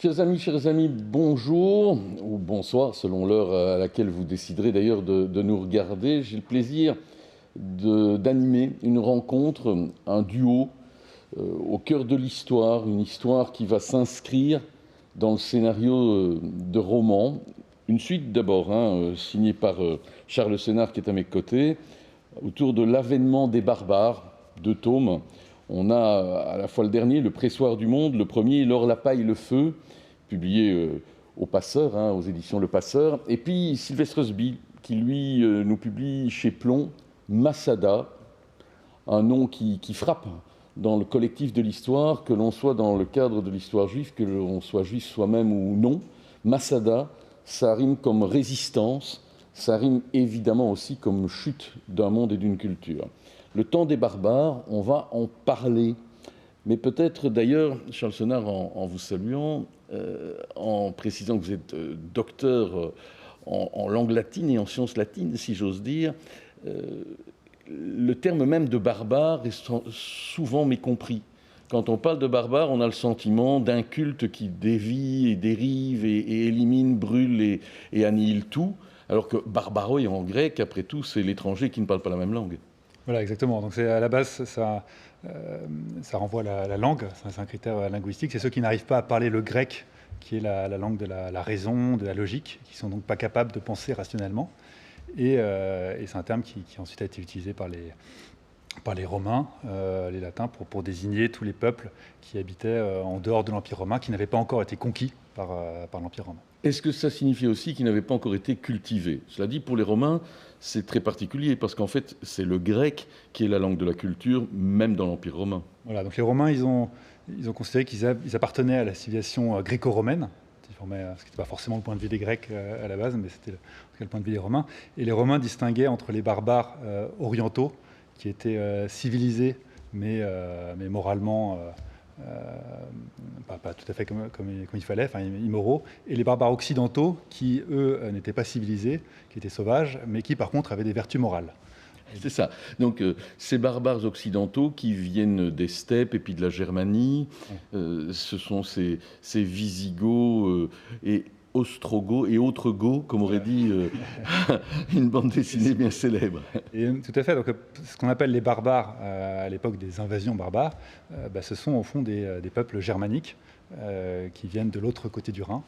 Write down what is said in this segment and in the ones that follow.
Chers amis, bonjour ou bonsoir, selon l'heure à laquelle vous déciderez d'ailleurs de nous regarder. J'ai le plaisir d'animer une rencontre, un duo au cœur de l'histoire, une histoire qui va s'inscrire dans le scénario de roman. Une suite d'abord, signée par Charles Sénart qui est à mes côtés, autour de l'avènement des barbares, 2 tomes. On a à la fois le dernier, Le Pressoir du Monde, le premier, L'or, la paille, le feu, publié au Passeur, aux éditions Le Passeur. Et puis Sylvestre Sby, qui lui nous publie chez Plon, Masada, un nom qui frappe dans le collectif de l'histoire, que l'on soit dans le cadre de l'histoire juive, que l'on soit juif soi-même ou non. Masada, ça rime comme résistance, ça rime évidemment aussi comme chute d'un monde et d'une culture. Le temps des barbares, on va en parler. Mais peut-être d'ailleurs, Charles Sénart, en vous saluant, en précisant que vous êtes docteur en langue latine et en sciences latines, si j'ose dire, le terme même de barbare est souvent mécompris. Quand on parle de barbare, on a le sentiment d'un culte qui dévie et dérive et élimine, brûle et annihile tout, alors que barbaroi en grec, après tout, c'est l'étranger qui ne parle pas la même langue. Voilà, exactement. Donc à la base, ça renvoie à la langue, c'est un critère linguistique. C'est ceux qui n'arrivent pas à parler le grec, qui est la langue de la raison, de la logique, qui ne sont donc pas capables de penser rationnellement. Et c'est un terme qui ensuite a été utilisé par les Romains, les Latins, pour désigner tous les peuples qui habitaient en dehors de l'Empire romain, qui n'avaient pas encore été conquis par l'Empire romain. Est-ce que ça signifie aussi qu'ils n'avaient pas encore été cultivés? Cela dit, pour les Romains, c'est très particulier, parce qu'en fait, c'est le grec qui est la langue de la culture, même dans l'Empire romain. Voilà, donc les Romains, ils ont considéré qu'ils appartenaient à la civilisation gréco-romaine, ce qui n'était pas forcément le point de vue des Grecs à la base, mais c'était le point de vue des Romains. Et les Romains distinguaient entre les barbares orientaux, qui étaient civilisés, mais moralement pas tout à fait comme il fallait, enfin immoraux, et les barbares occidentaux qui, eux, n'étaient pas civilisés, qui étaient sauvages, mais qui, par contre, avaient des vertus morales. C'est ça. Donc, ces barbares occidentaux qui viennent des steppes et puis de la Germanie, ce sont ces Visigoths et Ostrogoths et autres Goths, comme aurait dit une bande dessinée bien célèbre. Et, tout à fait. Donc, ce qu'on appelle les barbares à l'époque des invasions barbares, ce sont au fond des peuples germaniques qui viennent de l'autre côté du Rhin.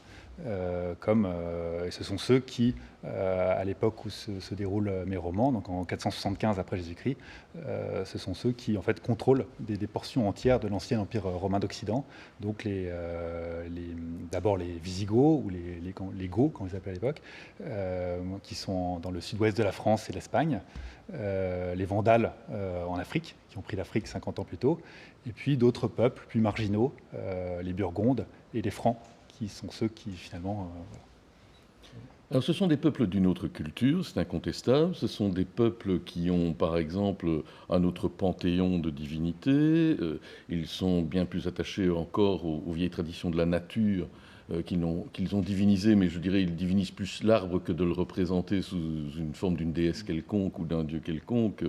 Et ce sont ceux qui, à l'époque où se déroulent mes romans, donc en 475 après Jésus-Christ, ce sont ceux qui en fait contrôlent des portions entières de l'ancien empire romain d'Occident. Donc d'abord les Visigoths ou les Goths, comme ils s'appelaient à l'époque, qui sont dans le sud-ouest de la France et l'Espagne, les Vandales en Afrique, qui ont pris l'Afrique 50 ans plus tôt, et puis d'autres peuples plus marginaux, les Burgondes et les Francs, qui sont ceux qui, finalement... Alors, ce sont des peuples d'une autre culture, c'est incontestable. Ce sont des peuples qui ont, par exemple, un autre panthéon de divinités. Ils sont bien plus attachés encore aux vieilles traditions de la nature qu'ils ont divinisé, mais je dirais ils divinisent plus l'arbre que de le représenter sous une forme d'une déesse quelconque ou d'un dieu quelconque,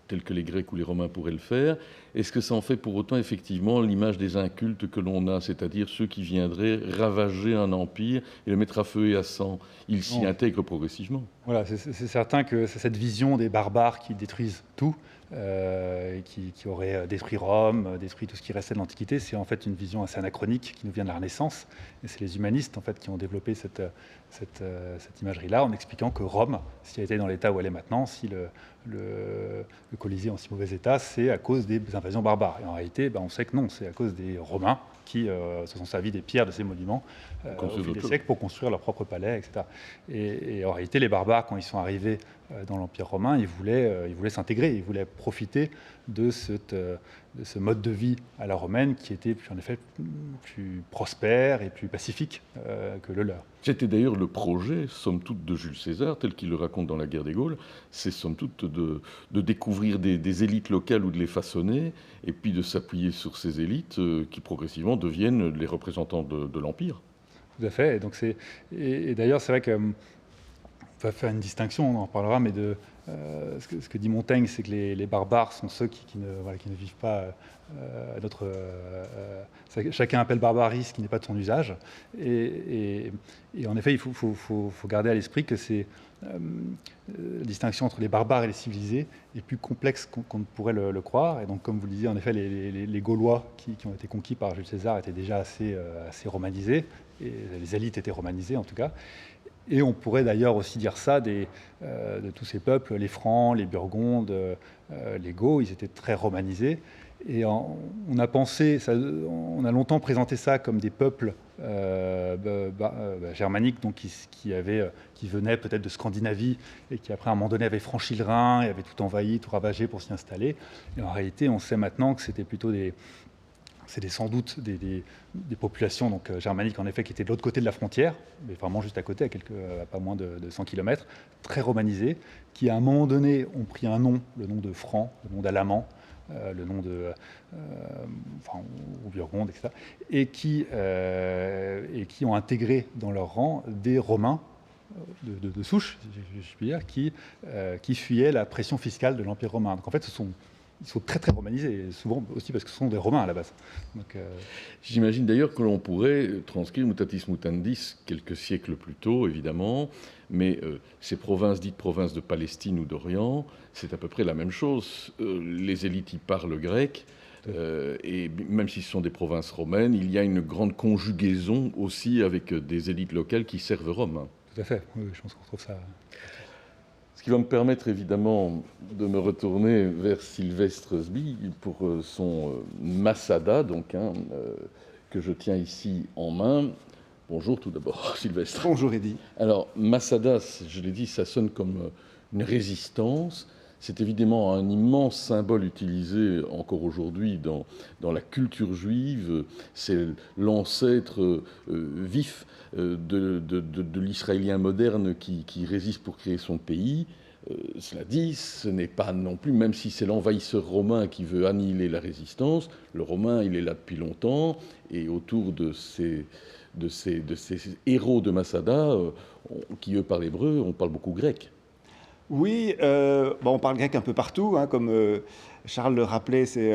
tel que les Grecs ou les Romains pourraient le faire. Est-ce que ça en fait pour autant effectivement l'image des incultes que l'on a, c'est-à-dire ceux qui viendraient ravager un empire et le mettre à feu et à sang? Ils s'y intègrent progressivement. Voilà, c'est certain que c'est cette vision des barbares qui détruisent tout, qui aurait détruit Rome, détruit tout ce qui restait de l'Antiquité. C'est en fait une vision assez anachronique qui nous vient de la Renaissance. Et c'est les humanistes en fait qui ont développé cette imagerie-là en expliquant que Rome, si elle était dans l'état où elle est maintenant, si le Colisée est en si mauvais état, c'est à cause des invasions barbares. Et en réalité, on sait que non, c'est à cause des Romains qui se sont servis des pierres de ces monuments au fil des siècles pour construire leur propre palais, etc. Et en réalité, les barbares, quand ils sont arrivés dans l'Empire romain, ils voulaient s'intégrer, ils voulaient profiter de ce mode de vie à la romaine qui était en effet plus prospère et plus pacifique que le leur. C'était d'ailleurs le projet, somme toute, de Jules César, tel qu'il le raconte dans La Guerre des Gaules, c'est somme toute de découvrir des élites locales ou de les façonner, et puis de s'appuyer sur ces élites qui progressivement deviennent les représentants de l'Empire. Tout à fait. Et d'ailleurs, c'est vrai que va faire une distinction, on en reparlera, mais ce que dit Montaigne, c'est que les barbares sont ceux qui ne vivent pas à notre... chacun appelle barbarie ce qui n'est pas de son usage. Et en effet, il faut garder à l'esprit que la distinction entre les barbares et les civilisés est plus complexe qu'on ne pourrait le croire. Et donc, comme vous le disiez, en effet, les Gaulois qui ont été conquis par Jules César étaient déjà assez romanisés, et les élites étaient romanisées en tout cas. Et on pourrait d'ailleurs aussi dire ça de tous ces peuples, les Francs, les Burgondes, les Goths, ils étaient très romanisés. Et on a longtemps présenté ça comme des peuples germaniques, donc qui venaient peut-être de Scandinavie et qui après à un moment donné avaient franchi le Rhin et avaient tout envahi, tout ravagé pour s'y installer. Et en réalité, on sait maintenant que c'était plutôt sans doute des populations donc, germaniques, en effet, qui étaient de l'autre côté de la frontière, mais vraiment juste à côté, à pas moins de 100 km, très romanisés, qui à un moment donné ont pris un nom, le nom de Franc, le nom d'Alamand, le nom ou Burgonde, etc., et qui ont intégré dans leur rang des Romains de souche, si je puis dire, qui fuyaient la pression fiscale de l'Empire romain. Donc en fait, ils sont très très romanisés, souvent aussi parce que ce sont des Romains à la base. Donc, j'imagine d'ailleurs que l'on pourrait transcrire mutatis mutandis quelques siècles plus tôt, évidemment, mais ces provinces dites provinces de Palestine ou d'Orient, c'est à peu près la même chose. Les élites y parlent grec, et même si ce sont des provinces romaines, il y a une grande conjugaison aussi avec des élites locales qui servent Rome. Tout à fait, oui, je pense qu'on retrouve ça. Ce qui va me permettre évidemment de me retourner vers Sylvestre Sby pour son Masada, donc, que je tiens ici en main. Bonjour tout d'abord, Sylvestre. Bonjour Eddy. Alors, Masada, je l'ai dit, ça sonne comme une résistance. C'est évidemment un immense symbole utilisé encore aujourd'hui dans la culture juive. C'est l'ancêtre vif de l'Israélien moderne qui résiste pour créer son pays. Cela dit, ce n'est pas non plus, même si c'est l'envahisseur romain qui veut annihiler la résistance, le romain, il est là depuis longtemps, et autour de ces héros de Masada, qui eux parlent hébreu, on parle beaucoup grec. Oui, on parle grec un peu partout, hein, comme Charles le rappelait, c'est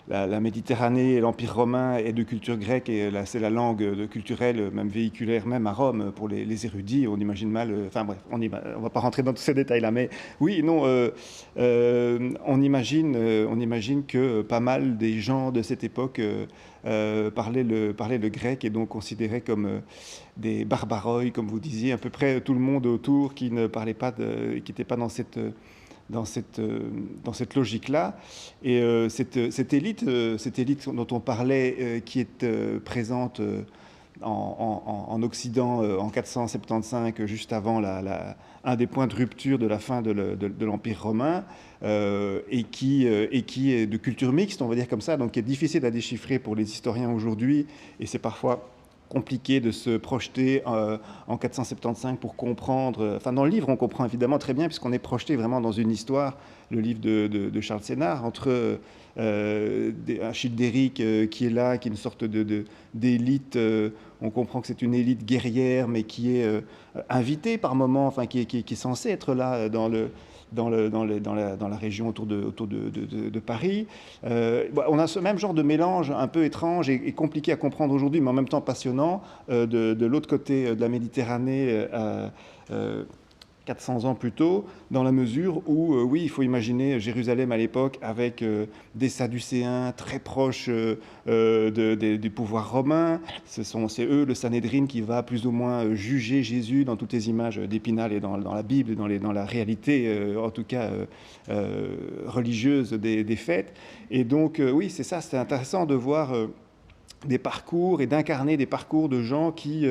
la Méditerranée et l'Empire romain est de culture grecque, et c'est la langue culturelle, même véhiculaire, même à Rome, pour les érudits. On imagine mal, enfin bref, on ne va pas rentrer dans tous ces détails-là, mais oui, non, on imagine que pas mal des gens de cette époque parlaient le grec, et donc considéraient comme des barbaroi, comme vous disiez, à peu près tout le monde autour qui ne parlait pas, qui n'était pas dans cette logique-là. Et cette élite dont on parlait, qui est présente en Occident en 475, juste avant un des points de rupture de la fin de l'Empire romain, et qui est de culture mixte, on va dire comme ça, donc qui est difficile à déchiffrer pour les historiens aujourd'hui, et c'est parfois compliqué de se projeter en 475 pour comprendre. Enfin, dans le livre, on comprend évidemment très bien, puisqu'on est projeté vraiment dans une histoire, le livre de Charles Sénard, entre Childéric qui est là, qui est une sorte d'élite. On comprend que c'est une élite guerrière, mais qui est invitée par moments, enfin, qui est censée être là dans la région autour de Paris. On a ce même genre de mélange un peu étrange et compliqué à comprendre aujourd'hui, mais en même temps passionnant, de l'autre côté de la Méditerranée, 400 ans plus tôt, dans la mesure où, oui, il faut imaginer Jérusalem à l'époque avec des Sadducéens très proches du pouvoir romain. C'est eux, le Sanhédrin, qui va plus ou moins juger Jésus dans toutes les images d'Épinal et dans la Bible, dans la réalité, en tout cas religieuse des fêtes. Et donc, oui, c'est ça, c'est intéressant de voir des parcours et d'incarner des parcours de gens qui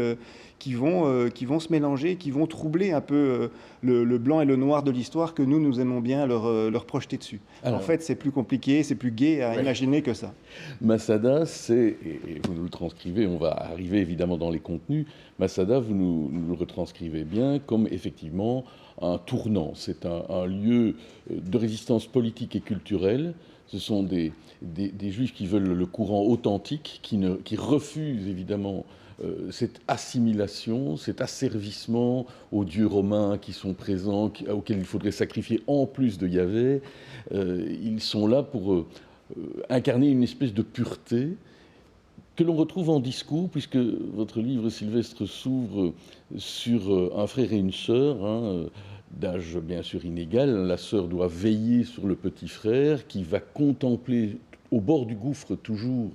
vont se mélanger, qui vont troubler un peu le blanc et le noir de l'histoire que nous aimons bien leur projeter dessus. Alors, en fait, c'est plus compliqué, c'est plus gai à imaginer que ça. Masada, et vous nous le transcrivez, on va arriver évidemment dans les contenus, Masada, vous nous le retranscrivez bien comme effectivement un tournant. C'est un lieu de résistance politique et culturelle. Ce sont des Juifs qui veulent le courant authentique, qui refusent évidemment cette assimilation, cet asservissement aux dieux romains qui sont présents, auxquels il faudrait sacrifier en plus de Yahvé. Ils sont là pour incarner une espèce de pureté que l'on retrouve en discours, puisque votre livre, Sylvestre, s'ouvre sur un frère et une sœur, hein, d'âge bien sûr inégal. La sœur doit veiller sur le petit frère qui va contempler au bord du gouffre toujours,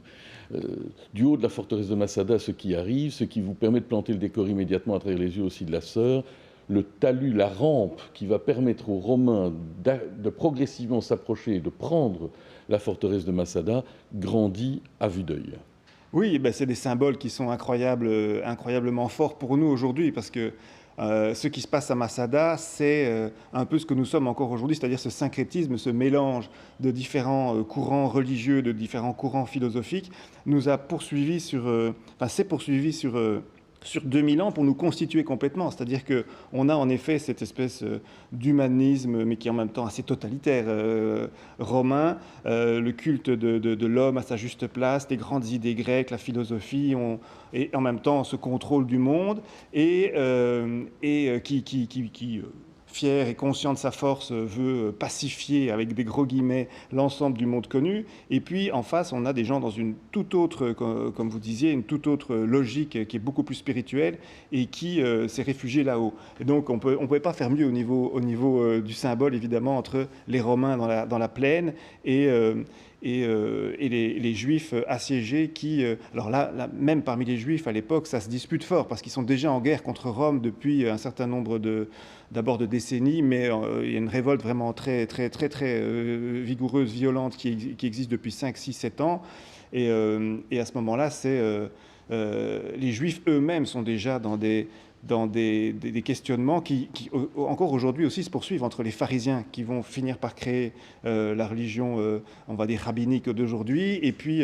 du haut de la forteresse de Masada, ce qui arrive, ce qui vous permet de planter le décor immédiatement à travers les yeux aussi de la sœur. Le talus, la rampe qui va permettre aux Romains de progressivement s'approcher et de prendre la forteresse de Masada grandit à vue d'œil. Oui, ben c'est des symboles qui sont incroyablement forts pour nous aujourd'hui, parce que ce qui se passe à Masada, c'est un peu ce que nous sommes encore aujourd'hui, c'est-à-dire ce syncrétisme, ce mélange de différents courants religieux, de différents courants philosophiques, nous a poursuivis s'est poursuivi sur 2000 ans pour nous constituer complètement. C'est-à-dire qu'on a en effet cette espèce d'humanisme, mais qui est en même temps assez totalitaire, romain, le culte de l'homme à sa juste place, les grandes idées grecques, la philosophie, et en même temps ce contrôle du monde, et qui fier et conscient de sa force, veut pacifier, avec des gros guillemets, l'ensemble du monde connu. Et puis, en face, on a des gens dans une toute autre, comme vous disiez, une toute autre logique qui est beaucoup plus spirituelle et qui s'est réfugiée là-haut. Et donc, on pouvait pas faire mieux au niveau du symbole, évidemment, entre les Romains dans la plaine et les Juifs assiégés qui... alors là, même parmi les Juifs, à l'époque, ça se dispute fort, parce qu'ils sont déjà en guerre contre Rome depuis un certain nombre d'abord de décennies, mais il y a une révolte vraiment très vigoureuse, violente, qui existe depuis 5, 6, 7 ans. Et à ce moment-là, les Juifs eux-mêmes sont déjà dans des questionnements qui encore aujourd'hui aussi se poursuivent entre les pharisiens qui vont finir par créer la religion, on va dire, rabbinique d'aujourd'hui, et puis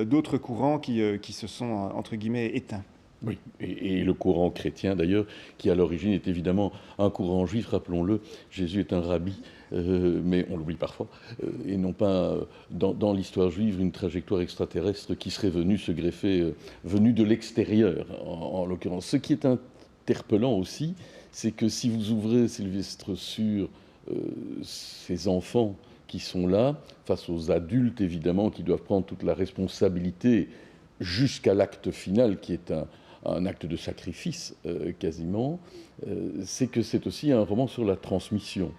d'autres courants qui se sont, entre guillemets, éteints. Oui, et le courant chrétien d'ailleurs, qui à l'origine est évidemment un courant juif, rappelons-le, Jésus est un rabbi, mais on l'oublie parfois, et non pas dans l'histoire juive une trajectoire extraterrestre qui serait venue se greffer, venue de l'extérieur en l'occurrence. Ce qui est interpellant aussi, c'est que si vous ouvrez, Sylvestre, sur ces enfants qui sont là, face aux adultes évidemment, qui doivent prendre toute la responsabilité jusqu'à l'acte final, qui est un acte de sacrifice quasiment, c'est que c'est aussi un roman sur la transmission.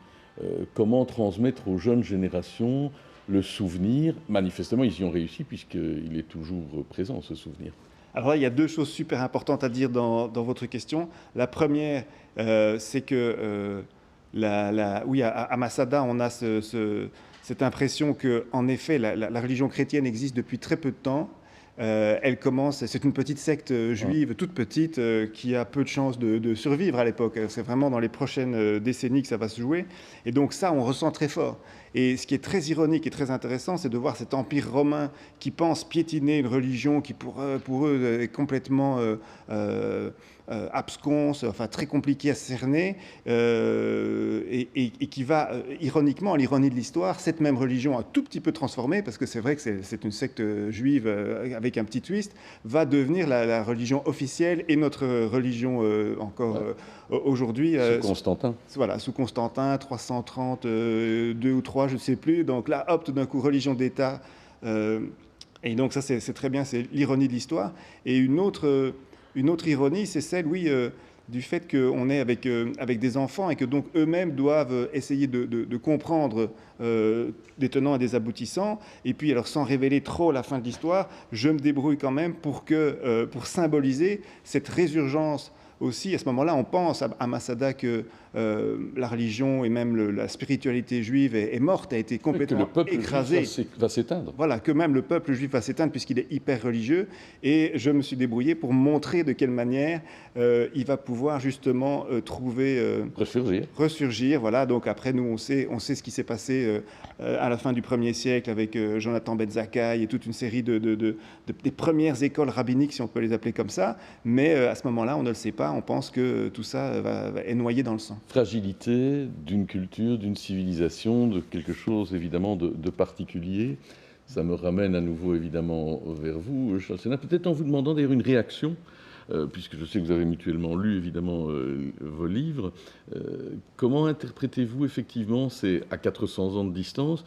Comment transmettre aux jeunes générations le souvenir. Manifestement, ils y ont réussi puisqu'il est toujours présent, ce souvenir. Alors là, il y a deux choses super importantes à dire dans votre question. La première, c'est que oui, à Masada, on a cette impression qu'en effet, la religion chrétienne existe depuis très peu de temps. Elle commence, c'est une petite secte juive, toute petite, qui a peu de chances de survivre à l'époque. C'est vraiment dans les prochaines décennies que ça va se jouer. Et donc ça, on ressent très fort. Et ce qui est très ironique et très intéressant, c'est de voir cet empire romain qui pense piétiner une religion qui, pour eux, est complètement absconce, enfin très compliquée à cerner, et qui va, ironiquement, à l'ironie de l'histoire, cette même religion un tout petit peu transformée, parce que c'est vrai que c'est une secte juive avec un petit twist, va devenir la religion officielle et notre religion encore aujourd'hui. Sous Constantin. Voilà, sous Constantin, 332 ou 3, je ne sais plus. Donc là, hop, tout d'un coup, religion d'État. Et donc ça, c'est très bien, c'est l'ironie de l'histoire. Et une autre ironie, c'est celle, oui, du fait qu'on est avec des enfants et que donc eux-mêmes doivent essayer de comprendre des tenants et des aboutissants. Et puis, alors, sans révéler trop la fin de l'histoire, je me débrouille quand même pour symboliser cette résurgence. Aussi, à ce moment-là, on pense à Masada que la religion et même la spiritualité juive est morte, a été complètement écrasée. Le peuple va s'éteindre. Voilà, que même le peuple juif va s'éteindre puisqu'il est hyper religieux. Et je me suis débrouillé pour montrer de quelle manière il va pouvoir justement trouver... ressurgir, voilà. Donc après, nous, on sait ce qui s'est passé à la fin du 1er siècle avec Jonathan Ben Zakkai et toute une série des premières écoles rabbiniques, si on peut les appeler comme ça. Mais à ce moment-là, on ne le sait pas. pas, on pense que tout ça est noyé dans le sang. Fragilité d'une culture, d'une civilisation, de quelque chose évidemment de particulier. Ça me ramène à nouveau évidemment vers vous, Charles Sénart, peut-être en vous demandant d'ailleurs une réaction, puisque je sais que vous avez mutuellement lu évidemment vos livres. Comment interprétez-vous effectivement, c'est à 400 ans de distance,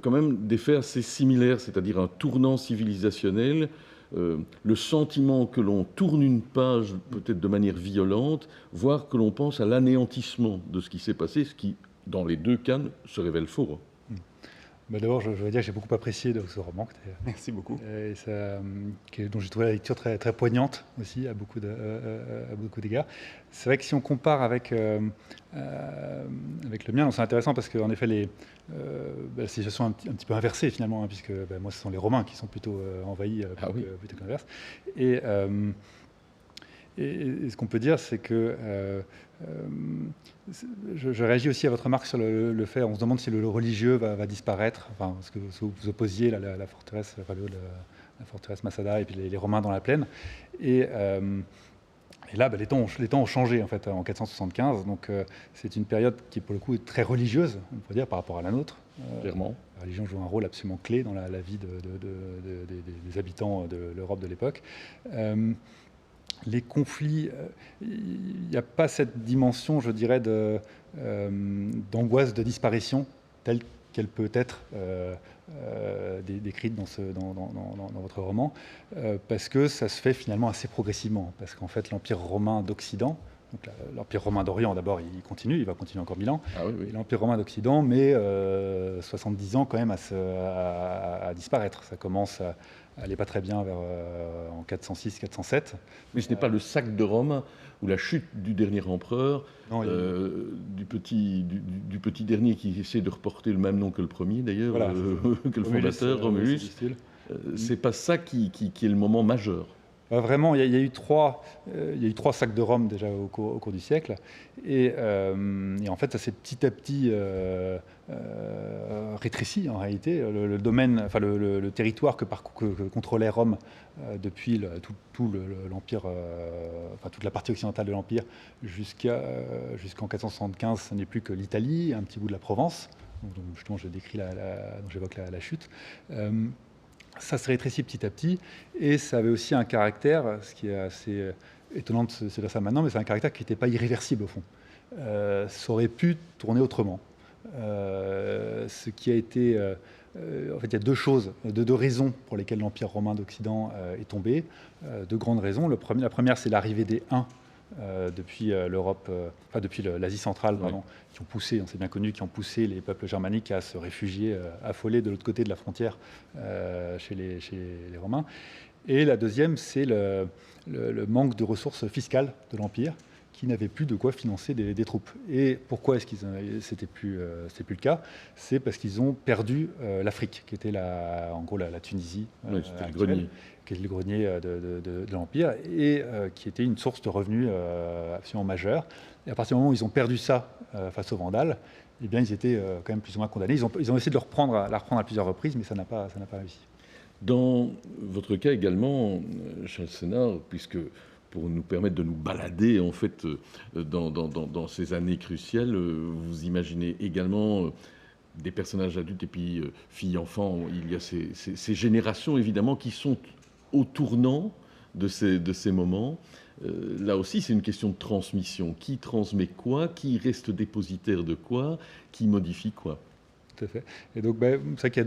quand même des faits assez similaires, c'est-à-dire un tournant civilisationnel, le sentiment que l'on tourne une page peut-être de manière violente, voire que l'on pense à l'anéantissement de ce qui s'est passé, ce qui, dans les deux cas, se révèle faux. D'abord, je veux dire que j'ai beaucoup apprécié ce roman, Merci beaucoup. dont j'ai trouvé la lecture très, très poignante aussi, à beaucoup d'égards. C'est vrai que si on compare avec le mien, c'est intéressant parce qu'en effet, la situation est un petit peu inversée finalement, puisque moi, ce sont les Romains qui sont plutôt envahis plutôt que l'inverse. Et ce qu'on peut dire, c'est que je réagis aussi à votre remarque sur le fait, on se demande si le religieux va disparaître, enfin, parce que vous opposiez la forteresse, la forteresse Masada et puis les Romains dans la plaine. Et là, les temps ont changé en fait en 475, donc c'est une période qui pour le coup est très religieuse, on pourrait dire, par rapport à la nôtre. Clairement. La religion joue un rôle absolument clé dans la vie des habitants de l'Europe de l'époque. Les conflits, il n'y a pas cette dimension, je dirais, d'angoisse de disparition telle qu'elle peut être décrite dans votre roman, parce que ça se fait finalement assez progressivement, parce qu'en fait l'Empire romain d'Occident, donc l'Empire romain d'Orient d'abord, il va continuer encore 1000 ans, et l'Empire romain d'Occident met 70 ans quand même à disparaître. Ça commence à aller pas très bien en 406-407. Mais ce n'est pas le sac de Rome ou la chute du dernier empereur, du petit dernier qui essaie de reporter le même nom que le premier d'ailleurs, voilà, que le fondateur, Romulus. C'est pas ça qui est le moment majeur. Vraiment, il y a eu trois sacs de Rome déjà au cours du siècle, et en fait, ça s'est petit à petit rétréci en réalité. Le domaine, enfin le territoire que contrôlait Rome depuis tout l'empire, enfin toute la partie occidentale de l'empire jusqu'en 475, ce n'est plus que l'Italie, un petit bout de la Provence. Donc justement, je décris dont j'évoque la chute. Ça se rétrécit petit à petit, et ça avait aussi un caractère, ce qui est assez étonnant de se dire ça maintenant, mais c'est un caractère qui n'était pas irréversible au fond. Ça aurait pu tourner autrement. Ce qui a été... en fait, il y a deux raisons pour lesquelles l'Empire romain d'Occident est tombé. Deux grandes raisons. La première, c'est l'arrivée des Huns depuis l'Europe, depuis l'Asie centrale, qui ont poussé, on s'est bien connu, qui ont poussé les peuples germaniques à se réfugier affolés de l'autre côté de la frontière chez les Romains. Et la deuxième, c'est le manque de ressources fiscales de l'Empire, qui n'avaient plus de quoi financer des troupes. Et pourquoi est-ce que c'était plus le cas? C'est parce qu'ils ont perdu l'Afrique, qui était en gros la Tunisie, c'était le grenier, qui est le grenier de l'Empire, et qui était une source de revenus absolument majeure. Et à partir du moment où ils ont perdu ça face aux Vandales, eh bien, ils étaient quand même plus ou moins condamnés. Ils ont essayé de la reprendre à plusieurs reprises, mais ça n'a pas réussi. Dans votre cas également, Charles Sénart, puisque pour nous permettre de nous balader en fait dans ces années cruciales, vous imaginez également des personnages adultes et puis filles, enfants. Il y a ces générations évidemment qui sont au tournant de ces moments. Là aussi, c'est une question de transmission. Qui transmet quoi? Qui reste dépositaire de quoi? Qui modifie quoi? Tout à fait. Et donc, c'est vrai qu'il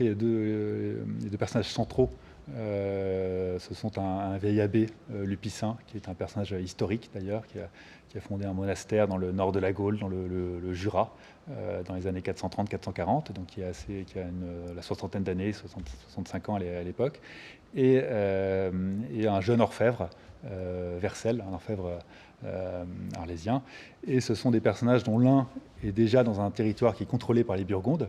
y a deux personnages centraux. Ce sont un vieil abbé, Lupicin, qui est un personnage historique d'ailleurs, qui a fondé un monastère dans le nord de la Gaule, dans le Jura, dans les années 430-440, donc qui a la soixantaine d'années, 65 ans à l'époque, et un jeune orfèvre, Vercel, un orfèvre arlésien. Et ce sont des personnages dont l'un est déjà dans un territoire qui est contrôlé par les Burgondes,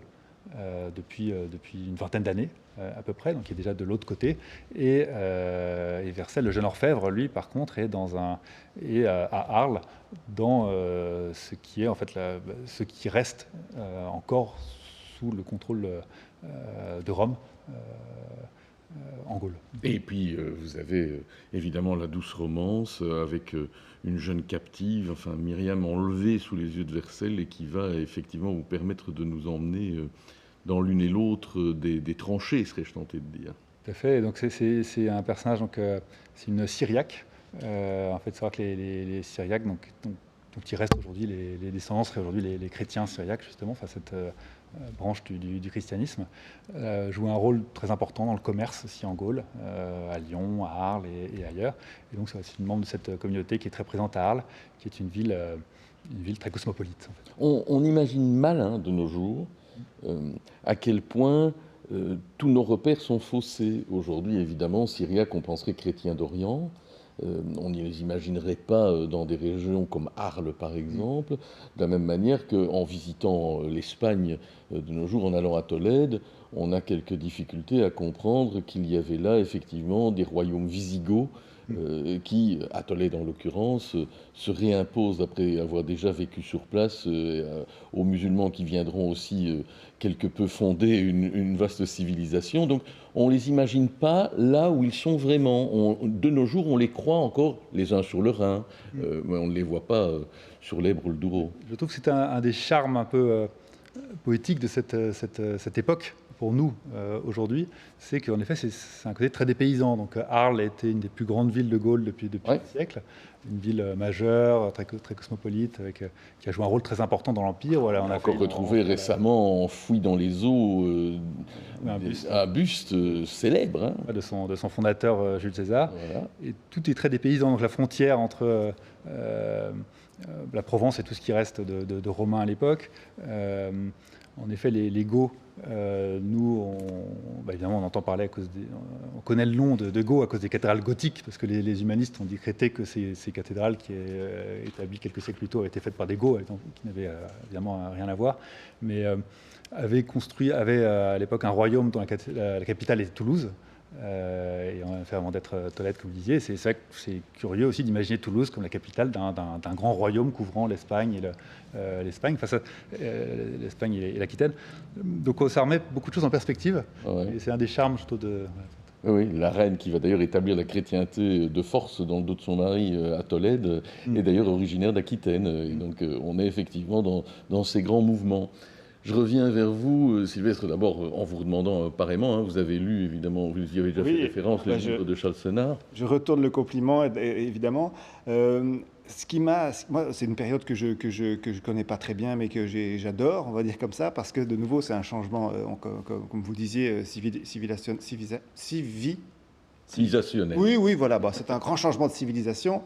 depuis une vingtaine d'années à peu près, donc il est déjà de l'autre côté. Et Vercel, le jeune orfèvre, lui, par contre, est à Arles, dans ce qui est en fait ce qui reste encore sous le contrôle de Rome, en Gaule. Et puis, vous avez évidemment la douce romance avec une jeune captive, enfin Myriam enlevée sous les yeux de Vercel et qui va effectivement vous permettre de nous emmener dans l'une et l'autre des tranchées, serais-je tenté de dire. Tout à fait. Et donc c'est un personnage, donc c'est une Syriaque. En fait, c'est vrai que les Syriaques, donc il reste aujourd'hui, les descendants seraient aujourd'hui les chrétiens syriaques, justement, enfin cette branche du christianisme, jouent un rôle très important dans le commerce aussi en Gaule, à Lyon, à Arles et ailleurs. Et donc c'est une membre de cette communauté qui est très présente à Arles, qui est une ville très cosmopolite. En fait. On imagine mal de nos jours à quel point tous nos repères sont faussés. Aujourd'hui, évidemment, Syriaques, on penserait chrétiens d'Orient. On ne les imaginerait pas dans des régions comme Arles, par exemple, de la même manière qu'en visitant l'Espagne de nos jours, en allant à Tolède, on a quelques difficultés à comprendre qu'il y avait là effectivement des royaumes wisigoths qui, à Tolède en l'occurrence, se réimposent après avoir déjà vécu sur place aux musulmans qui viendront aussi quelque peu fonder une vaste civilisation. Donc on ne les imagine pas là où ils sont vraiment. De nos jours, on les croit encore les uns sur le Rhin, mais on ne les voit pas sur l'Èbre ou le Douro. Je trouve que c'est un des charmes un peu poétiques de cette époque. Pour nous, aujourd'hui, c'est qu'en effet, c'est un côté très dépaysant. Donc, Arles était une des plus grandes villes de Gaule depuis un siècle. Une ville majeure, très cosmopolite, qui a joué un rôle très important dans l'Empire. Voilà, on a encore retrouvé récemment, enfoui dans les eaux, un buste célèbre. De son fondateur, Jules César. Voilà. Et tout est très dépaysant. Donc, la frontière entre la Provence et tout ce qui reste de romains à l'époque. En effet, les Goths, nous, évidemment, on entend parler on connaît le nom de Goth à cause des cathédrales gothiques, parce que les humanistes ont décrété que ces cathédrales, qui est établies quelques siècles plus tôt, avaient été faites par des Goths, qui n'avaient évidemment rien à voir, mais avaient à l'époque un royaume dont la capitale était Toulouse. Et on a fait avant d'être Tolède, comme vous disiez. C'est vrai que c'est curieux aussi d'imaginer Toulouse comme la capitale d'un grand royaume couvrant l'Espagne l'Espagne et l'Aquitaine. Donc ça remet beaucoup de choses en perspective. Ouais. Et c'est un des charmes, je trouve, Oui, la reine qui va d'ailleurs établir la chrétienté de force dans le dos de son mari à Tolède est d'ailleurs originaire d'Aquitaine. Et donc on est effectivement dans ces grands mouvements. Je reviens vers vous, Sylvestre, d'abord en vous demandant pareillement, vous avez lu évidemment, vous y avez déjà fait référence, le livre de Charles Senard. Je retourne le compliment, évidemment. Moi, c'est une période que je connais pas très bien, mais que j'adore, on va dire comme ça, parce que de nouveau, c'est un changement, comme vous disiez, civilisationnel. Oui, voilà, c'est un grand changement de civilisation.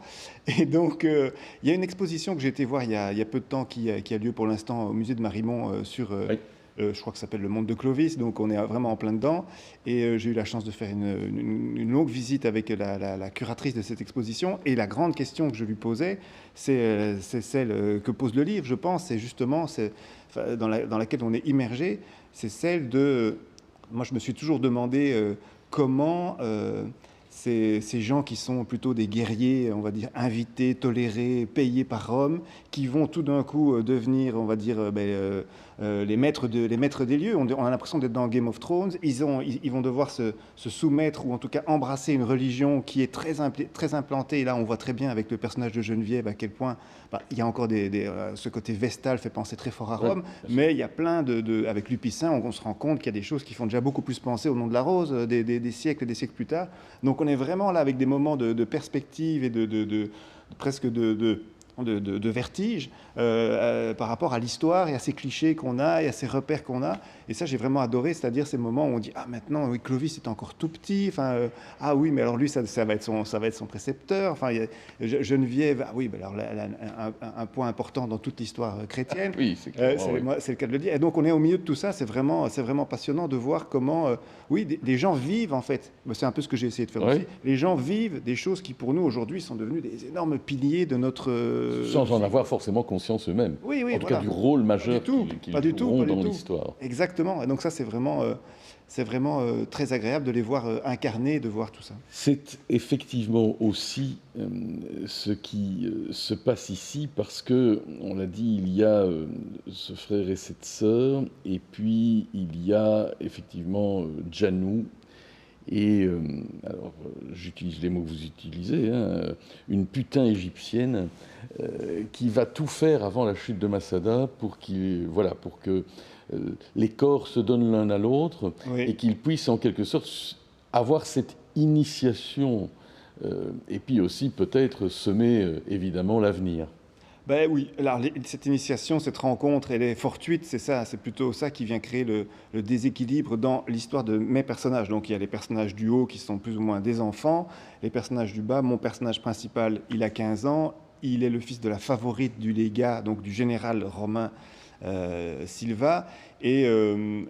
Et donc, il y a une exposition que j'ai été voir il y a peu de temps qui a lieu pour l'instant au musée de Marimont sur, je crois que ça s'appelle Le Monde de Clovis, donc on est vraiment en plein dedans. Et j'ai eu la chance de faire une longue visite avec la curatrice de cette exposition. Et la grande question que je lui posais, c'est celle que pose le livre, je pense, c'est justement dans laquelle on est immergé, c'est celle de... Moi, je me suis toujours demandé... comment ces gens qui sont plutôt des guerriers, on va dire, invités, tolérés, payés par Rome, qui vont tout d'un coup devenir, on va dire, les maîtres des lieux. On a l'impression d'être dans Game of Thrones. Ils vont devoir se soumettre, ou en tout cas embrasser une religion qui est très implantée. Et là, on voit très bien avec le personnage de Geneviève à quel point il y a encore ce côté vestal fait penser très fort à Rome. Mais il y a plein avec Lupicin, on se rend compte qu'il y a des choses qui font déjà beaucoup plus penser au nom de la rose des siècles et des siècles plus tard. Donc on est vraiment là avec des moments de perspective et presque de vertige par rapport à l'histoire et à ces clichés qu'on a et à ces repères qu'on a. Et ça, j'ai vraiment adoré, c'est-à-dire ces moments où on dit « Ah, maintenant, oui, Clovis est encore tout petit. » Ah oui, mais alors lui, ça va être son précepteur. Enfin, Geneviève, ah oui, mais alors un point important dans toute l'histoire chrétienne. Oui, c'est clair. C'est le cas de le dire. Et donc, on est au milieu de tout ça. C'est vraiment passionnant de voir comment, des gens vivent, en fait. C'est un peu ce que j'ai essayé de faire aussi. Les gens vivent des choses qui, pour nous, aujourd'hui, sont devenues des énormes piliers de notre... Sans en avoir forcément conscience eux-mêmes. Oui, en tout cas, du rôle majeur qu'ils joueront dans l'histoire. Exactement. Et donc ça, c'est vraiment très agréable de les voir incarner, de voir tout ça. C'est effectivement aussi ce qui se passe ici, parce que, on l'a dit, il y a ce frère et cette sœur, et puis il y a effectivement Janou. Et alors, j'utilise les mots que vous utilisez, hein, une putain égyptienne qui va tout faire avant la chute de Masada pour que les corps se donnent l'un à l'autre et qu'ils puissent en quelque sorte avoir cette initiation et puis aussi peut-être semer évidemment l'avenir. Ben oui, alors cette initiation, cette rencontre, elle est fortuite, c'est ça, c'est plutôt ça qui vient créer le déséquilibre dans l'histoire de mes personnages. Donc il y a les personnages du haut qui sont plus ou moins des enfants, les personnages du bas, mon personnage principal, il a 15 ans, il est le fils de la favorite du légat, donc du général romain Silva, et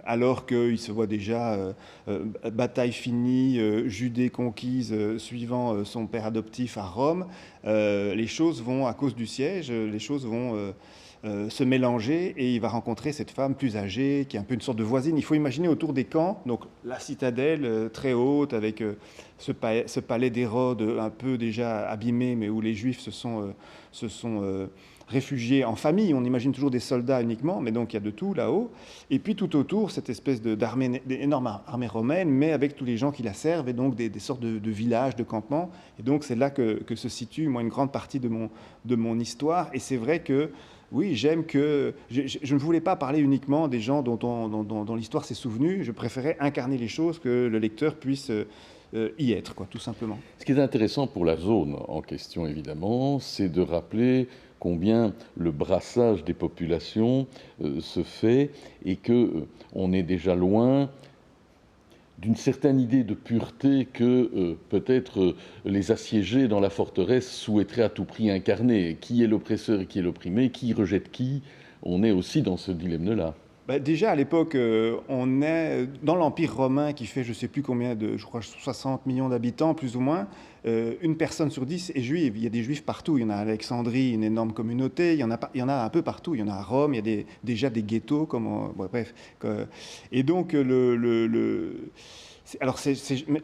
alors qu'il se voit déjà bataille finie, Judée conquise, suivant son père adoptif à Rome, les choses vont, à cause du siège, les choses vont se mélanger, et il va rencontrer cette femme plus âgée, qui est un peu une sorte de voisine. Il faut imaginer autour des camps, donc la citadelle très haute, avec ce palais d'Hérode un peu déjà abîmé, mais où les Juifs se sont réfugiés en famille. On imagine toujours des soldats uniquement, mais donc il y a de tout là-haut. Et puis tout autour, cette espèce d'énorme armée romaine, mais avec tous les gens qui la servent, et donc des sortes de villages, de campements. Et donc c'est là que se situe, moi, une grande partie de mon histoire. Et c'est vrai que, oui, j'aime que... Je ne voulais pas parler uniquement des gens dont l'histoire s'est souvenue. Je préférais incarner les choses, que le lecteur puisse y être, quoi, tout simplement. Ce qui est intéressant pour la zone en question, évidemment, c'est de rappeler combien le brassage des populations se fait et qu'on est déjà loin d'une certaine idée de pureté que peut-être les assiégés dans la forteresse souhaiteraient à tout prix incarner. Qui est l'oppresseur et qui est l'opprimé? Qui rejette qui? On est aussi dans ce dilemme-là. Bah déjà, à l'époque, on est dans l'Empire romain qui fait je ne sais plus combien je crois 60 millions d'habitants, plus ou moins. Une personne sur 10 est juive. Il y a des juifs partout. Il y en a à Alexandrie, une énorme communauté. Il y en a un peu partout. Il y en a à Rome. Il y a déjà des ghettos. Bref. Et donc, alors,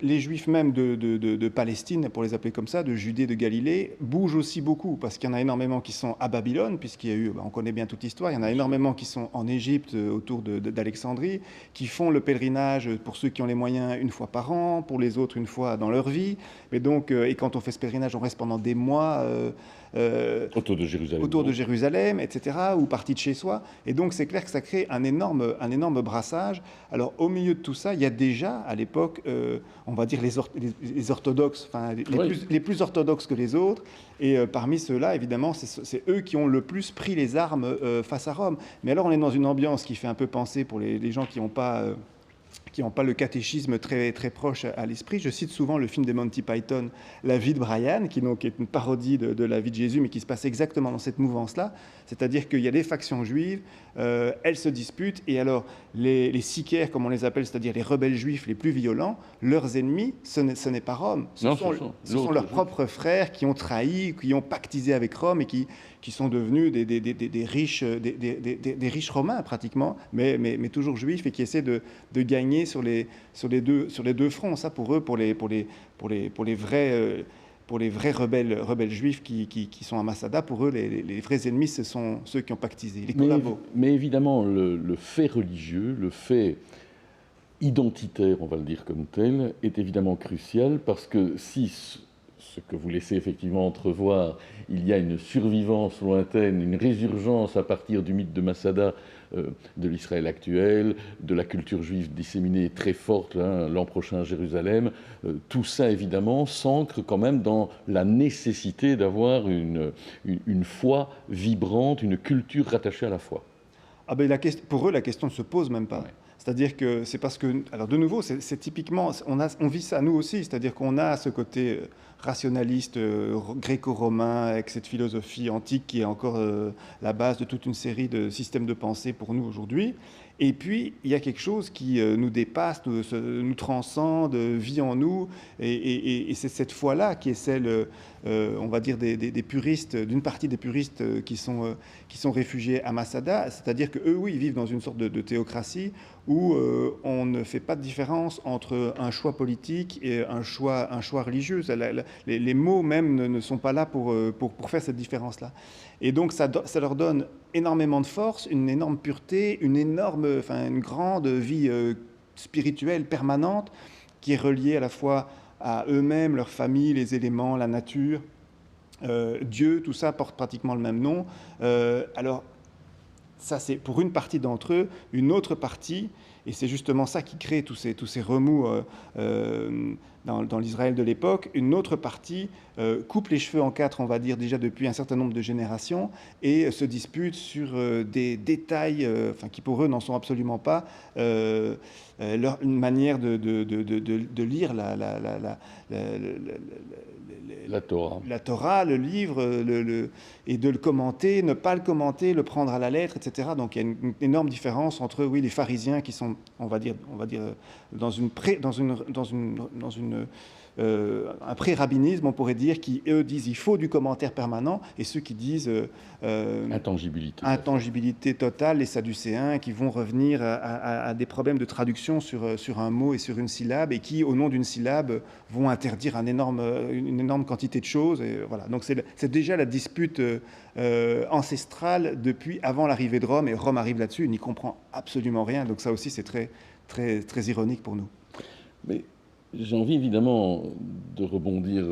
les Juifs même de Palestine, pour les appeler comme ça, de Judée, de Galilée, bougent aussi beaucoup, parce qu'il y en a énormément qui sont à Babylone, puisqu'il y a eu, on connaît bien toute l'histoire, il y en a énormément qui sont en Égypte, autour d'Alexandrie, qui font le pèlerinage, pour ceux qui ont les moyens, une fois par an, pour les autres, une fois dans leur vie. Mais donc, et quand on fait ce pèlerinage, on reste pendant des mois autour de Jérusalem, etc., ou partie de chez soi. Et donc, c'est clair que ça crée un énorme brassage. Alors, au milieu de tout ça, il y a déjà, à l'époque, on va dire les orthodoxes, enfin, les plus orthodoxes que les autres. Et parmi ceux-là, évidemment, c'est eux qui ont le plus pris les armes face à Rome. Mais alors, on est dans une ambiance qui fait un peu penser, pour les gens qui n'ont pas le catéchisme très, très proche à l'esprit. Je cite souvent le film des Monty Python, La vie de Brian, qui donc est une parodie de la vie de Jésus, mais qui se passe exactement dans cette mouvance-là. C'est-à-dire qu'il y a des factions juives, elles se disputent, et alors les sicaires, comme on les appelle, c'est-à-dire les rebelles juifs les plus violents, leurs ennemis, ce n'est pas Rome. Ce sont leurs propres frères qui ont trahi, qui ont pactisé avec Rome, et qui sont devenus des riches romains pratiquement, mais toujours juifs, et qui essaient de gagner sur les deux fronts. Ça, pour eux, pour les vrais rebelles juifs qui sont à Masada, pour eux, les vrais ennemis, ce sont ceux qui ont pactisé, les collabos. Mais évidemment, le fait religieux, le fait identitaire, on va le dire comme tel, est évidemment crucial, parce que si ce que vous laissez effectivement entrevoir, il y a une survivance lointaine, une résurgence à partir du mythe de Masada, de l'Israël actuel, de la culture juive disséminée très forte, l'an prochain à Jérusalem, tout ça évidemment s'ancre quand même dans la nécessité d'avoir une foi vibrante, une culture rattachée à la foi. Ah ben pour eux, la question ne se pose même pas. Ouais. C'est-à-dire que c'est parce que, alors de nouveau, c'est typiquement, on vit ça nous aussi, c'est-à-dire qu'on a ce côté rationaliste gréco-romain avec cette philosophie antique qui est encore la base de toute une série de systèmes de pensée pour nous aujourd'hui. Et puis, il y a quelque chose qui nous dépasse, nous transcende, vit en nous. Et c'est cette foi-là qui est celle, on va dire, des puristes, d'une partie des puristes qui sont réfugiés à Masada. C'est-à-dire qu'eux, oui, ils vivent dans une sorte de théocratie où on ne fait pas de différence entre un choix politique et un choix religieux. Les mots même ne sont pas là pour faire cette différence-là. Et donc, ça leur donne énormément de force, une énorme pureté, une grande vie spirituelle permanente. qui est relié à la fois à eux-mêmes, leur famille, les éléments, la nature, Dieu, tout ça porte pratiquement le même nom. Alors, ça, c'est pour une partie d'entre eux. Une autre partie, et c'est justement ça qui crée tous ces remous dans l'Israël de l'époque, une autre partie coupe les cheveux en quatre, on va dire, déjà depuis un certain nombre de générations, et se dispute sur des détails qui pour eux n'en sont absolument pas, une manière de lire La Torah, le livre, et de le commenter, ne pas le commenter, le prendre à la lettre, etc. Donc il y a une énorme différence entre les pharisiens qui sont, on va dire un pré-rabbinisme, on pourrait dire, qui eux disent il faut du commentaire permanent, et ceux qui disent intangibilité totale, les sadducéens, qui vont revenir à des problèmes de traduction sur un mot et sur une syllabe, et qui, au nom d'une syllabe, vont interdire une énorme quantité de choses. Et voilà. Donc c'est déjà la dispute ancestrale depuis avant l'arrivée de Rome, et Rome arrive là-dessus, il n'y comprend absolument rien. Donc ça aussi, c'est très, très, très ironique pour nous. Mais j'ai envie évidemment de rebondir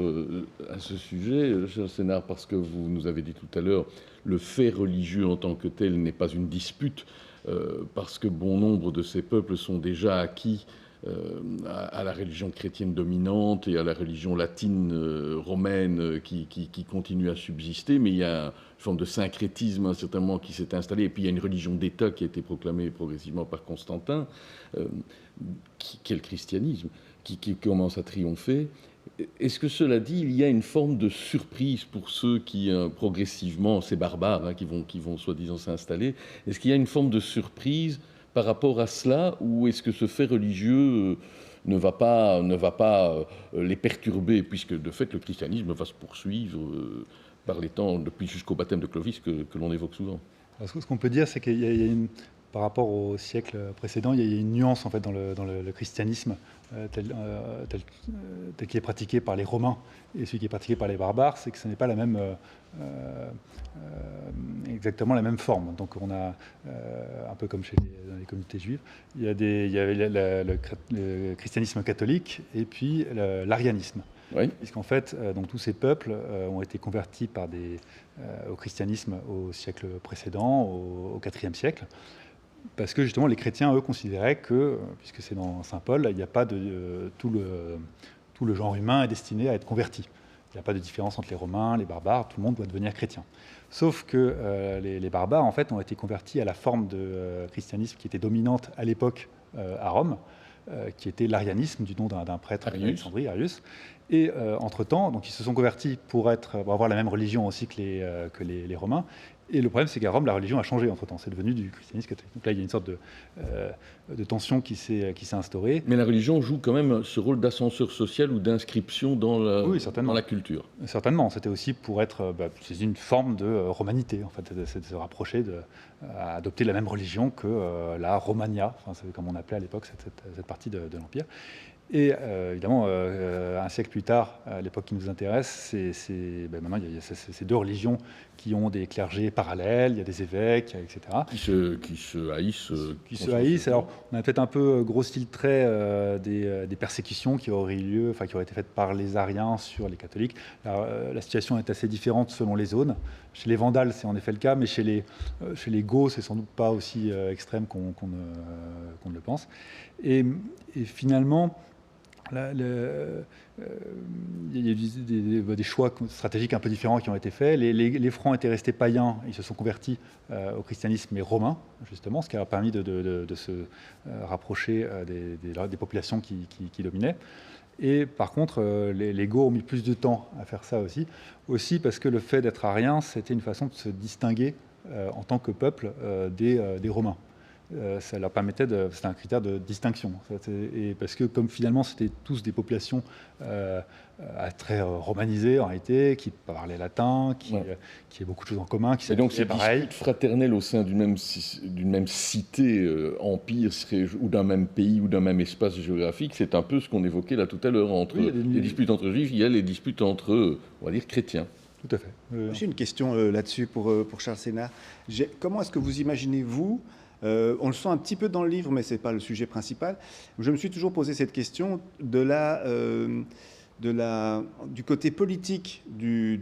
à ce sujet, cher Sénard, parce que vous nous avez dit tout à l'heure, le fait religieux en tant que tel n'est pas une dispute, parce que bon nombre de ces peuples sont déjà acquis à la religion chrétienne dominante et à la religion latine romaine qui continue à subsister, mais il y a une forme de syncrétisme certainement qui s'est installé, et puis il y a une religion d'État qui a été proclamée progressivement par Constantin, qui est le christianisme, qui commence à triompher. Est-ce que cela dit, il y a une forme de surprise pour ceux qui, progressivement, ces barbares qui vont soi-disant s'installer, est-ce qu'il y a une forme de surprise par rapport à cela, ou est-ce que ce fait religieux ne va pas les perturber, puisque de fait le christianisme va se poursuivre par les temps, depuis jusqu'au baptême de Clovis que l'on évoque souvent? Alors, ce qu'on peut dire, c'est qu'il y a par rapport au siècle précédent, il y a une nuance en fait dans le christianisme tel qu'il est pratiqué par les Romains et celui qui est pratiqué par les barbares, c'est que ce n'est pas exactement la même forme. Donc on a, un peu comme dans les communautés juives, il y avait le christianisme catholique et puis l'arianisme. Oui. Puisqu'en fait, donc tous ces peuples ont été convertis au christianisme au siècle précédent, au IVe siècle, parce que justement les chrétiens, eux, considéraient que, puisque c'est dans Saint Paul, il n'y a pas tout le genre humain est destiné à être converti. Il n'y a pas de différence entre les Romains, les barbares, tout le monde doit devenir chrétien. Sauf que les barbares, en fait, ont été convertis à la forme de christianisme qui était dominante à l'époque à Rome, qui était l'arianisme, du nom d'un prêtre d'Alexandrie, Arius. Et entre-temps, donc ils se sont convertis pour avoir la même religion aussi que les Romains. Et le problème, c'est qu'à Rome, la religion a changé entre-temps. C'est devenu du christianisme catholique. Donc là, il y a une sorte de tension qui s'est instaurée. Mais la religion joue quand même ce rôle d'ascenseur social ou d'inscription dans la culture. Certainement. C'était aussi pour être... c'est une forme de romanité, en fait. C'est de se rapprocher, à adopter la même religion que la Romagna, c'est comme on appelait à l'époque cette partie de l'Empire. Et évidemment, un siècle plus tard, à l'époque qui nous intéresse, maintenant il y a ces deux religions qui ont des clergés parallèles, il y a des évêques, etc. Qui se haïssent. Qui se haïssent. Alors, on a peut-être un peu grossi le trait des persécutions qui auraient eu lieu, qui auraient été faites par les Ariens sur les catholiques. Alors, la situation est assez différente selon les zones. Chez les Vandales, c'est en effet le cas, mais chez les Goths, c'est sans doute pas aussi extrême qu'on ne le pense. Et finalement, il y a eu des choix stratégiques un peu différents qui ont été faits. Les Francs étaient restés païens, ils se sont convertis au christianisme mais romain, justement, ce qui a permis de se rapprocher des populations qui dominaient. Et par contre, les Goths ont mis plus de temps à faire ça aussi parce que le fait d'être arien, c'était une façon de se distinguer en tant que peuple des Romains. Ça leur permettait c'était un critère de distinction. Et parce que comme finalement c'était tous des populations très romanisées en réalité, qui parlaient latin, qui avaient beaucoup de choses en commun, qui s'habituaient pareil. Et donc ces disputes fraternelles au sein d'une même cité, empire, ou d'un même pays, ou d'un même espace géographique, c'est un peu ce qu'on évoquait là tout à l'heure, les disputes entre juifs, il y a les disputes entre, on va dire, chrétiens. Tout à fait. J'ai une question là-dessus pour Charles Sénard. Comment est-ce que vous imaginez, vous, On le sent un petit peu dans le livre, mais ce n'est pas le sujet principal. Je me suis toujours posé cette question du côté politique de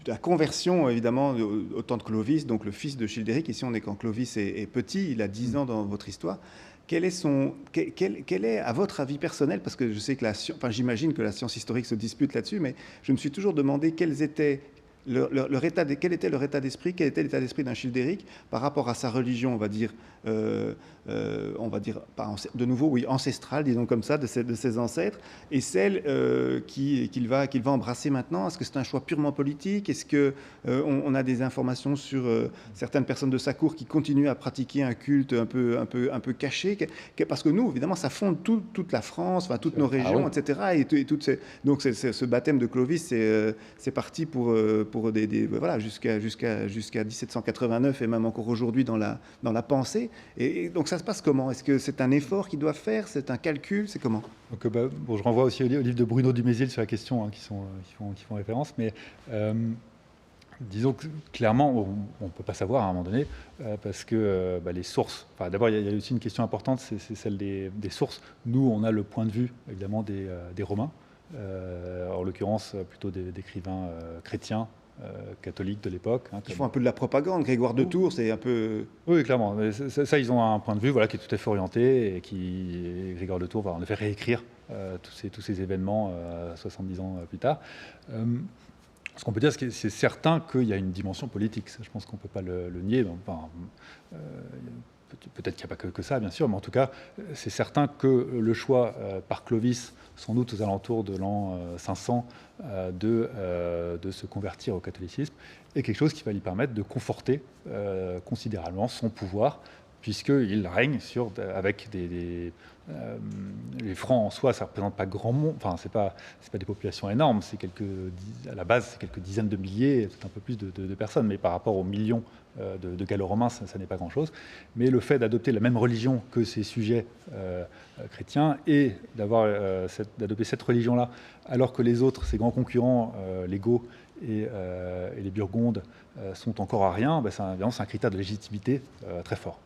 la conversion, évidemment, au temps de Clovis, donc le fils de Childéric. Ici, on est quand Clovis est petit, il a 10 ans dans votre histoire. Quel est, à votre avis personnel, parce que je sais que j'imagine que la science historique se dispute là-dessus, mais je me suis toujours demandé quel était leur état d'esprit, quel était l'état d'esprit d'un Childéric par rapport à sa religion, on va dire, de nouveau, oui, ancestrale, disons comme ça, de ses ancêtres, et celle qu'il va embrasser maintenant. Est-ce que c'est un choix purement politique? Est-ce qu'on a des informations sur certaines personnes de sa cour qui continuent à pratiquer un culte un peu caché? Parce que nous, évidemment, ça fonde toute la France, enfin, toutes nos régions, etc. Donc, ce baptême de Clovis, c'est parti pour voilà, jusqu'à 1789 et même encore aujourd'hui dans la pensée. Et donc ça se passe comment? Est-ce que c'est un effort qu'ils doivent faire? C'est un calcul? C'est comment? Donc, je renvoie aussi au livre de Bruno Dumézil sur la question, hein, qui font référence. Mais disons que clairement, on ne peut pas savoir à un moment donné, parce que les sources... D'abord, il y a aussi une question importante, c'est celle des sources. Nous, on a le point de vue, évidemment, des Romains, en l'occurrence plutôt d'écrivains chrétiens, catholiques de l'époque. Hein, Ils font un peu de la propagande. Grégoire de Tours, c'est un peu... Oui, clairement. Mais ça, ils ont un point de vue qui est tout à fait orienté, et Grégoire de Tours va en effet réécrire tous ces événements 70 ans plus tard. Ce qu'on peut dire, c'est certain qu'il y a une dimension politique. Ça, je pense qu'on ne peut pas le nier. Peut-être qu'il n'y a pas que ça, bien sûr, mais en tout cas, c'est certain que le choix par Clovis, sans doute aux alentours de l'an 500, de se convertir au catholicisme, est quelque chose qui va lui permettre de conforter considérablement son pouvoir, puisqu'il règne avec les Francs en soi, ça ne représente pas grand monde, enfin, c'est pas des populations énormes, à la base, c'est quelques dizaines de milliers, peut-être un peu plus de personnes, mais par rapport aux millions de Gallo-Romains, ça n'est pas grand-chose. Mais le fait d'adopter la même religion que ces sujets chrétiens et d'adopter cette religion-là, alors que les autres, ces grands concurrents, les Goths et les Burgondes, sont encore à rien, c'est un critère de légitimité très fort.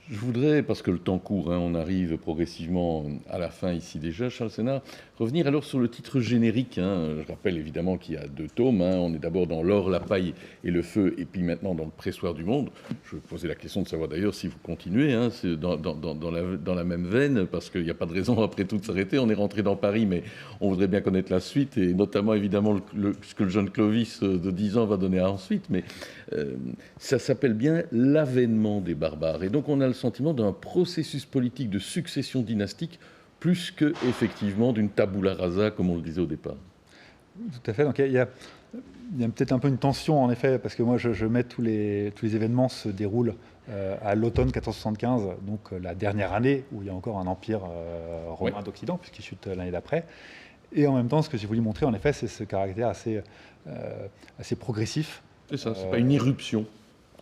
Je voudrais, parce que le temps court, hein, on arrive progressivement à la fin ici déjà, Charles Sénart, revenir alors sur le titre générique. Hein. Je rappelle évidemment qu'il y a 2 tomes. Hein. On est d'abord dans L'or, la paille et le feu, et puis maintenant dans Le pressoir du monde. Je vais poser la question de savoir d'ailleurs si vous continuez, hein, dans la même veine, parce qu'il n'y a pas de raison après tout de s'arrêter. On est rentré dans Paris, mais on voudrait bien connaître la suite, et notamment évidemment ce que le jeune Clovis de 10 ans va donner ensuite. Mais ça s'appelle bien l'avènement des barbares. Et donc on a le sentiment d'un processus politique de succession dynastique plus que effectivement d'une tabula rasa, comme on le disait au départ. Tout à fait. Donc il y a peut-être un peu une tension, en effet, parce que moi je mets tous les événements se déroulent à l'automne 1475, donc la dernière année où il y a encore un empire romain d'Occident, puisqu'il chute l'année d'après. Et en même temps, ce que j'ai voulu montrer, en effet, c'est ce caractère assez progressif. C'est ça, c'est pas une irruption.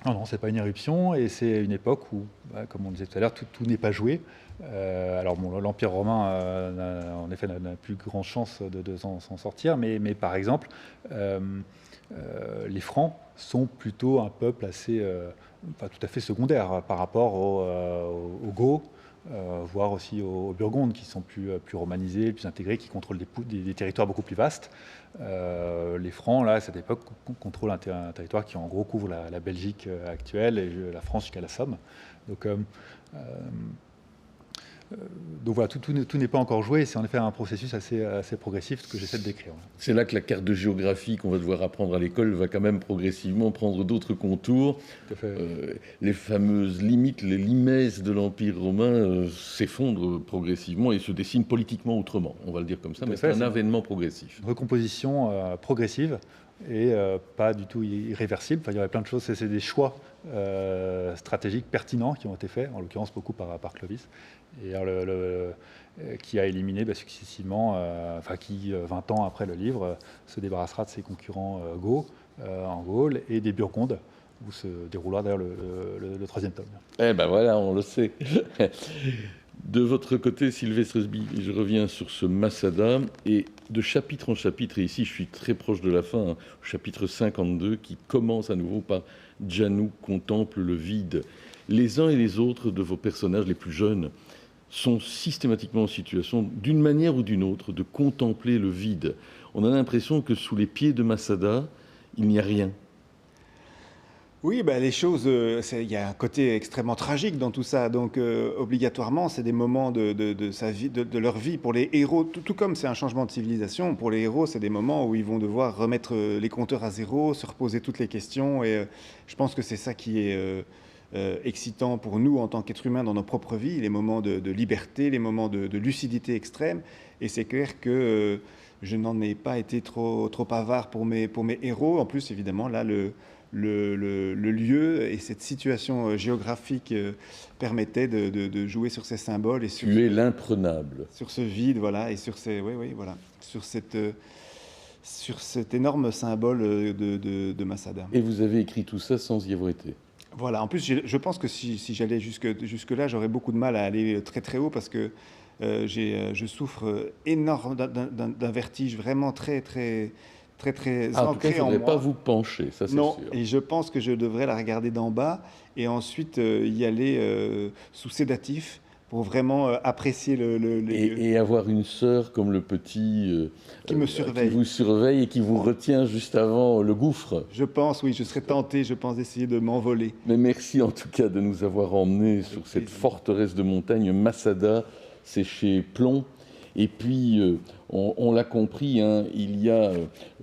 Non, c'est pas une éruption, et c'est une époque où, comme on disait tout à l'heure, tout n'est pas joué. Alors l'Empire romain, en effet, n'a plus grande chance de s'en sortir, mais par exemple, les Francs sont plutôt un peuple assez, pas tout à fait secondaire par rapport aux Goths, voire aussi aux Burgondes, qui sont plus romanisés, plus intégrés, qui contrôlent des territoires beaucoup plus vastes. Les Francs, là, à cette époque, contrôlent un territoire qui, en gros, couvre la Belgique actuelle et la France jusqu'à la Somme. Donc voilà, tout n'est pas encore joué. C'est en effet un processus assez progressif, ce que j'essaie de décrire. C'est là que la carte de géographie qu'on va devoir apprendre à l'école va quand même progressivement prendre d'autres contours. Les fameuses limites, les limès de l'Empire romain s'effondrent progressivement et se dessinent politiquement autrement. On va le dire comme ça, mais c'est un avènement progressif. Une recomposition progressive et pas du tout irréversible. Enfin, il y aurait plein de choses. C'est des choix stratégiques pertinents qui ont été faits, en l'occurrence beaucoup par Clovis. Et qui a éliminé successivement, qui 20 ans après le livre se débarrassera de ses concurrents goths en Gaule et des Burgondes, où se déroulera d'ailleurs le 3e tome. Eh ben voilà, on le sait. De votre côté, Sylvestre Sbi, je reviens sur ce Masada, et de chapitre en chapitre, et ici je suis très proche de la fin, chapitre 52, qui commence à nouveau par « Jannou contemple le vide ». les uns et les autres de vos personnages les plus jeunes sont systématiquement en situation, d'une manière ou d'une autre, de contempler le vide. On a l'impression que sous les pieds de Masada, il n'y a rien. Oui, bah, les choses, il y a un côté extrêmement tragique dans tout ça. Donc, obligatoirement, c'est des moments de sa vie, de leur vie. Pour les héros, tout comme c'est un changement de civilisation, pour les héros, c'est des moments où ils vont devoir remettre les compteurs à zéro, se reposer toutes les questions. Et je pense que c'est ça qui est excitant pour nous en tant qu'êtres humains dans nos propres vies, les moments de liberté, les moments de lucidité extrême. Et c'est clair que je n'en ai pas été trop avare pour mes héros. En plus, évidemment, là, le lieu et cette situation géographique permettaient de jouer sur ces symboles et Tu es l'imprenable. sur ce vide, voilà, et sur voilà, sur cet énorme symbole de Masada. Et vous avez écrit tout ça sans y avoir été. Voilà. En plus, je pense que si j'allais jusque-là, j'aurais beaucoup de mal à aller très très haut parce que je souffre énorme d'un vertige vraiment très En tout cas, ancré il ne en faudrait moi. pas vous pencher, ça c'est Non, sûr. et je pense que je devrais la regarder d'en bas et ensuite y aller sous sédatif pour vraiment apprécier les lieux. Et avoir une sœur comme le petit Qui me surveille. qui vous surveille et qui vous retient juste avant le gouffre. Je pense, oui, je serais tenté, je pense, d'essayer de m'envoler. Mais merci en tout cas de nous avoir emmenés sur cette plaisir. forteresse de montagne Masada, c'est chez Plomb. Et puis, on l'a compris, hein, il y a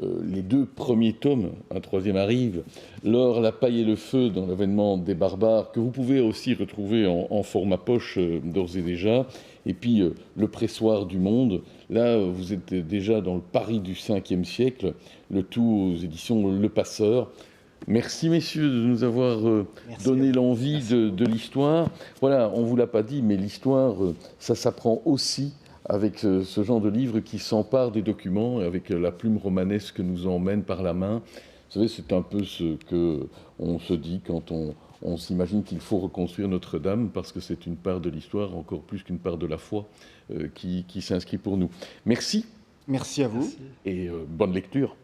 les 2 premiers tomes, un 3e arrive, L'or, la paille et le feu dans l'avènement des barbares, que vous pouvez aussi retrouver en format poche d'ores et déjà. Et puis, le pressoir du monde, là, vous êtes déjà dans le Paris du 5e siècle, le tout aux éditions Le Passeur. Merci messieurs de nous avoir donné l'envie de l'histoire. Voilà, on ne vous l'a pas dit, mais l'histoire, ça s'apprend aussi avec ce genre de livre qui s'empare des documents, avec la plume romanesque nous emmène par la main. Vous savez, c'est un peu ce qu'on se dit quand on s'imagine qu'il faut reconstruire Notre-Dame, parce que c'est une part de l'histoire, encore plus qu'une part de la foi, qui s'inscrit pour nous. Merci Merci à vous. et bonne lecture.